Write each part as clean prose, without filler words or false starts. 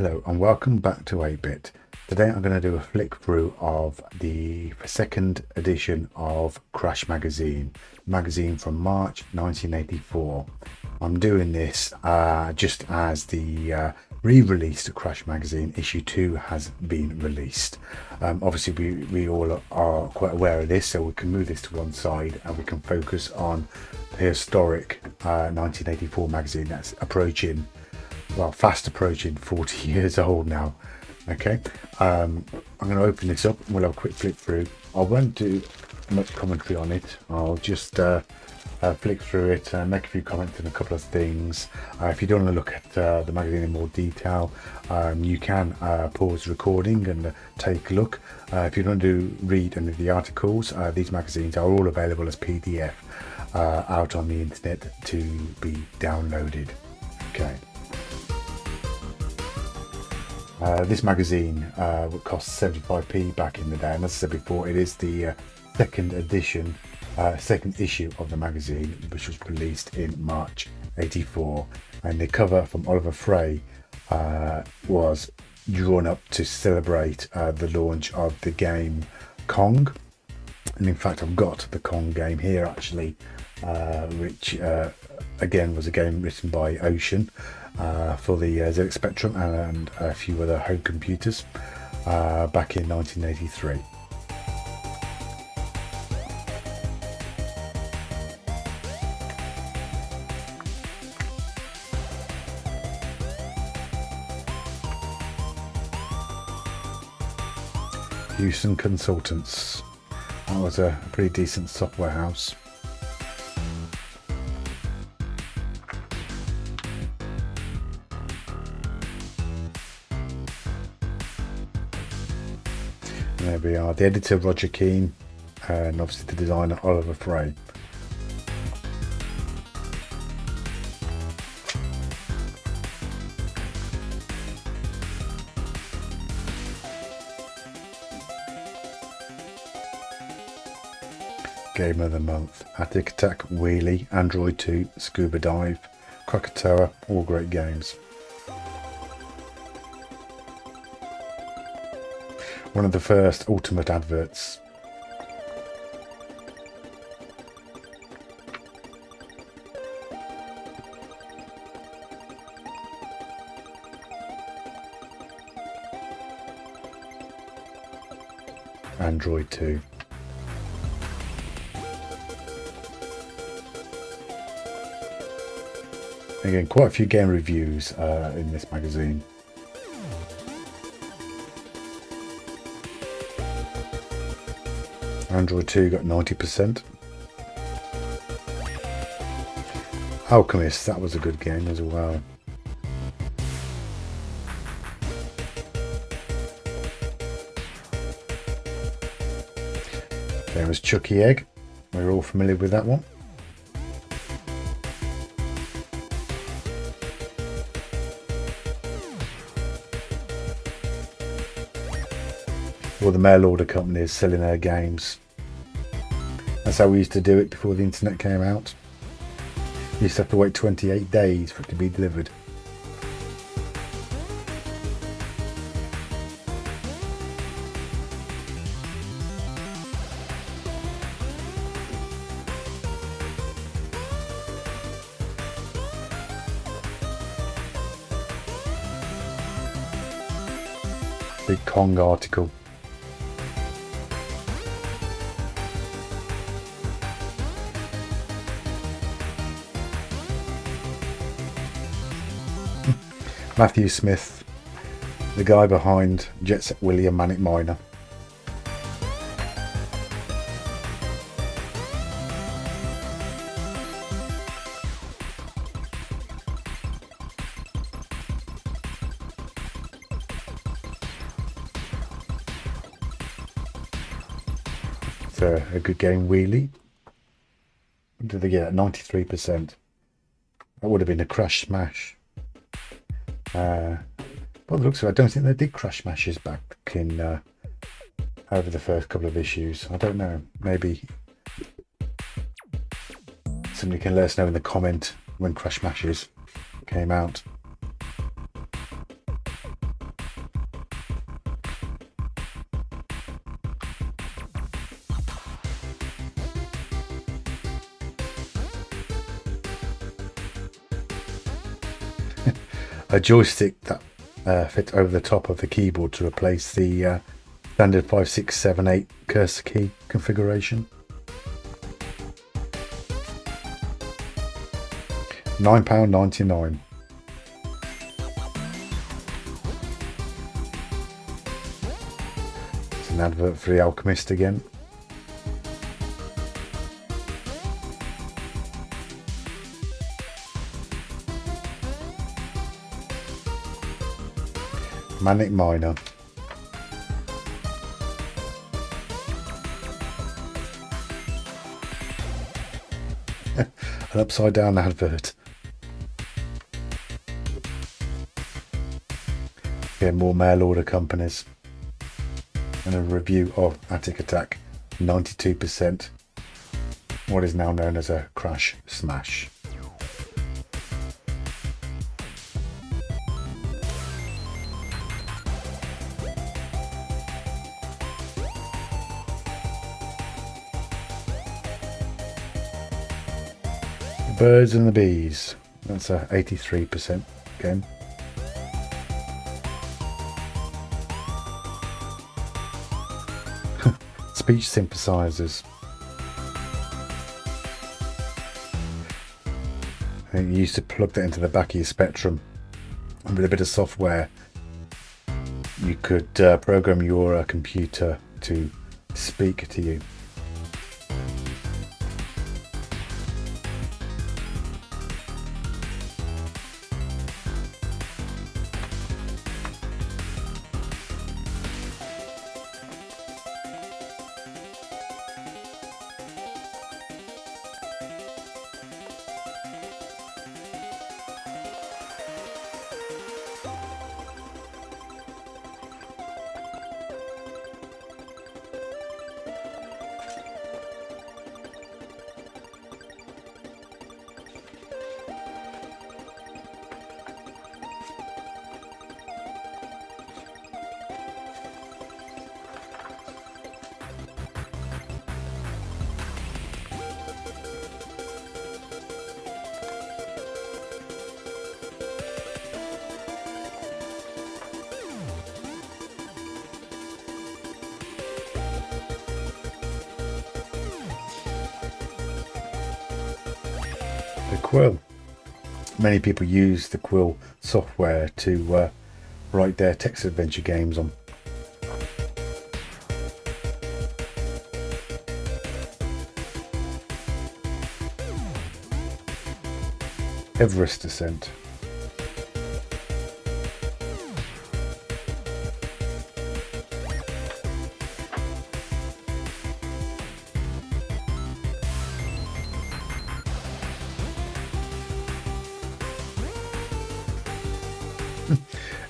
Hello and welcome back to 8-Bit. Today I'm going to do a flick through of the second edition of Crash magazine from March 1984. I'm doing this just as the re-released Crash magazine issue 2 has been released. Obviously we all are quite aware of this, so we can move this to one side and we can focus on the historic 1984 magazine that's approaching, well, fast approaching 40 years old now. Okay, I'm going to open this up and we'll have a quick flip through. I won't do much commentary on it. I'll just flick through it and make a few comments on a couple of things. If you don't want to look at the magazine in more detail, you can pause the recording and take a look. If you don't want to read any of the articles, these magazines are all available as PDF out on the internet to be downloaded. Okay. This magazine would cost 75p back in the day, and as I said before, it is the second edition, second issue of the magazine, which was released in March '84. And the cover from Oliver Frey was drawn up to celebrate the launch of the game Kong. And in fact, I've got the Kong game here actually, which again was a game written by Ocean for the ZX Spectrum and a few other home computers back in 1983. Houston Consultants. That was a pretty decent software house. And there we are, the editor Roger Keane and obviously the designer Oliver Frey. Game of the Month: Attic Attack, Wheelie, Android 2, Scuba Dive, Krakatoa, all great games. One of the first Ultimate adverts. Android 2. Again, quite a few game reviews in this magazine. Android 2 got 90%. Alchemist, that was a good game as well. There was Chucky Egg. We're all familiar with that one. All the mail order companies selling their games. That's how we used to do it before the internet came out. You used to have to wait 28 days for it to be delivered. Big Kong article. Matthew Smith, the guy behind Jet Set Willie and Manic Miner. It's a good game, Wheelie. What did they get? 93%. That would have been a Crash Smash. By the looks of it, I don't think they did Crash Smashes back in over the first couple of issues. I don't know. Maybe somebody can let us know in the comment when Crash Smashes came out. a joystick that fits over the top of the keyboard to replace the standard 5, 6, 7, 8 cursor key configuration. £9.99. It's an advert for The Alchemist again. Manic Miner. An upside down advert. Again, more mail order companies. And a review of Attic Attack. 92%. What is now known as a crash smash. Birds and the Bees. That's a 83% again. Speech synthesizers. I think you used to plug that into the back of your Spectrum, and with a bit of software you could program your computer to speak to you. The Quill. Many people use the Quill software to write their text adventure games on. Everest Descent.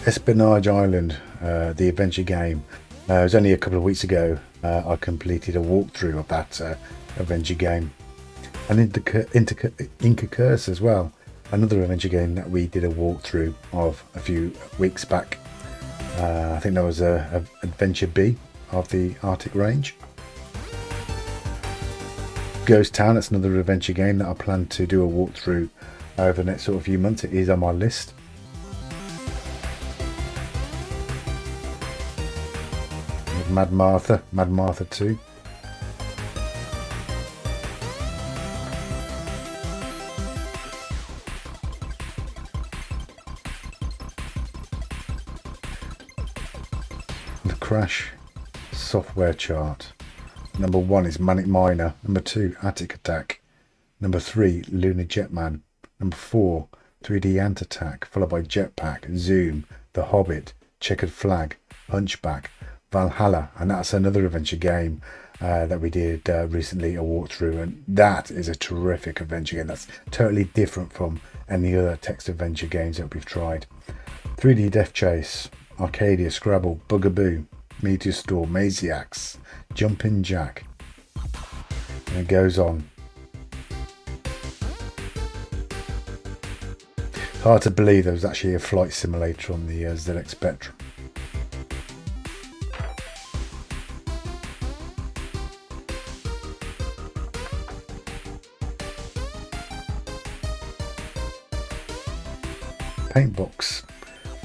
Espionage Island, the adventure game. It was only a couple of weeks ago I completed a walkthrough of that adventure game. And Inca Curse as well, another adventure game that we did a walkthrough of a few weeks back. I think that was Adventure B of the Arctic Range. Ghost Town, that's another adventure game that I plan to do a walkthrough over the next sort of few months. It is on my list. Mad Martha 2. The Crash software chart. Number 1 is Manic Miner. Number 2, Attic Attack. Number 3, Lunar Jetman. Number 4, 3D Ant Attack, followed by Jetpack, Zoom, The Hobbit, Checkered Flag, Hunchback, Valhalla, and that's another adventure game that we did recently a walkthrough, and that is a terrific adventure game. That's totally different from any other text adventure games that we've tried. 3D Death Chase, Arcadia, Scrabble, Bugaboo, Meteor Storm, Maziacs, Jumpin' Jack, and it goes on. Hard to believe there was actually a flight simulator on the ZX Spectrum. Paintbox.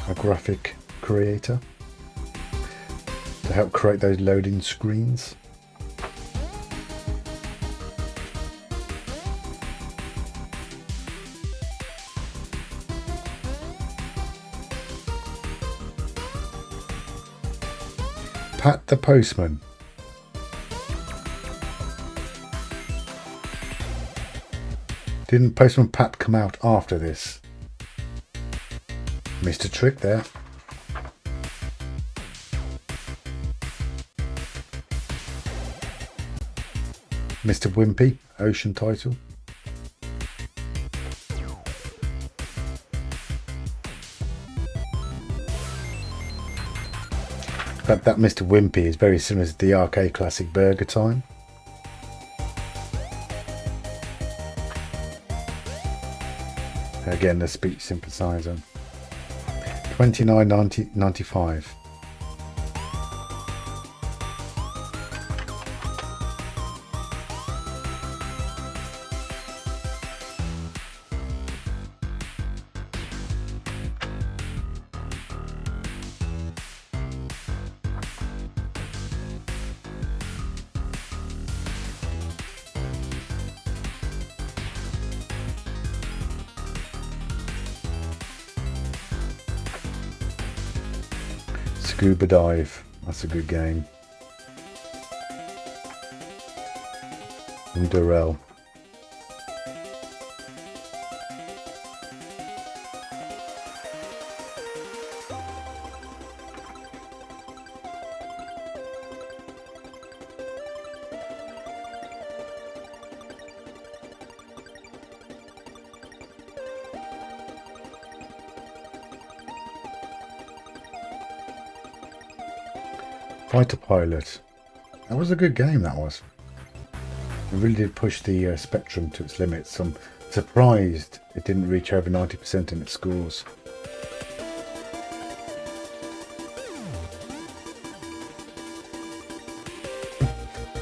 a graphic creator, to help create those loading screens. Pat the Postman. Didn't Postman Pat come out after this? Missed a trick there. Mr. Wimpy, ocean title. In fact, that Mr. Wimpy is very similar to the arcade classic Burger Time. Again, the speech synthesizer. $29.95. Scuba Dive, that's a good game. And Durrell. Fighter Pilot. That was a good game, that was. It really did push the spectrum to its limits. I'm surprised it didn't reach over 90% in its scores.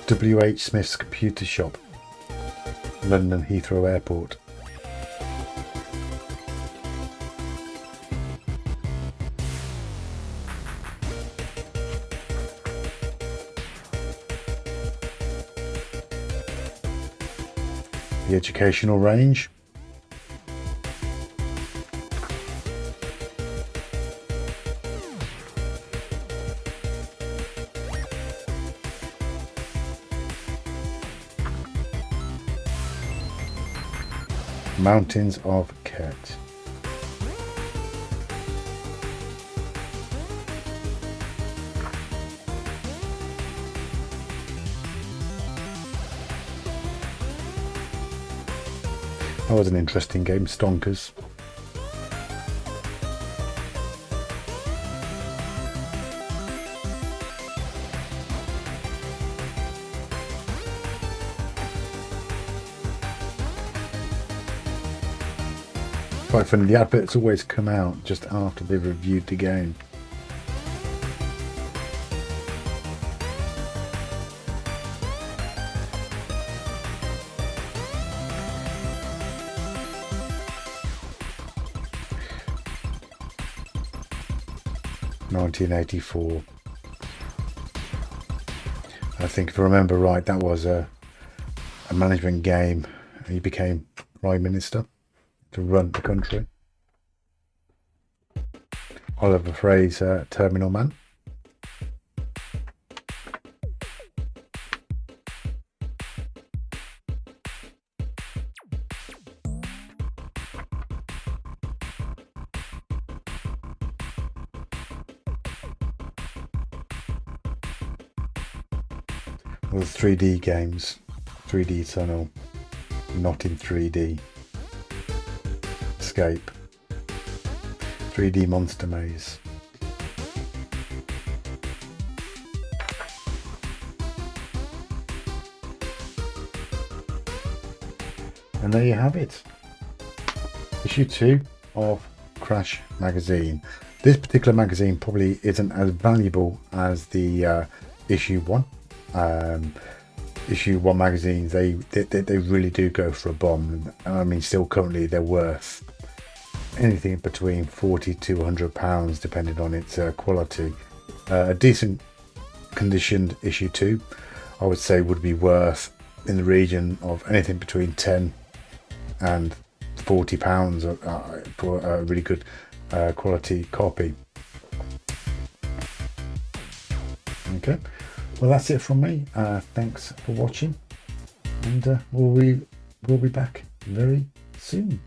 W.H. Smith's Computer Shop, London Heathrow Airport. The Educational Range. Mountains of Ket. That was an interesting game, Stonkers. Quite funny, the adverts always come out just after they've reviewed the game. (1984). I think if I remember right, that was a management game. He became Prime Minister to run the country. Oliver Fraser, Terminal Man. Well, 3D games, 3D Tunnel, not in 3D. Escape, 3D Monster Maze. And there you have it. Issue 2 of Crash Magazine. This particular magazine probably isn't as valuable as the issue 1. Issue 1 magazines, they really do go for a bomb. I mean, still currently they're worth anything between 40 to 100 pounds depending on its quality. A decent conditioned issue 2 I would say would be worth in the region of anything between 10 and 40 pounds for a really good quality copy. Okay, well that's it from me. Thanks for watching, and we'll be back very soon.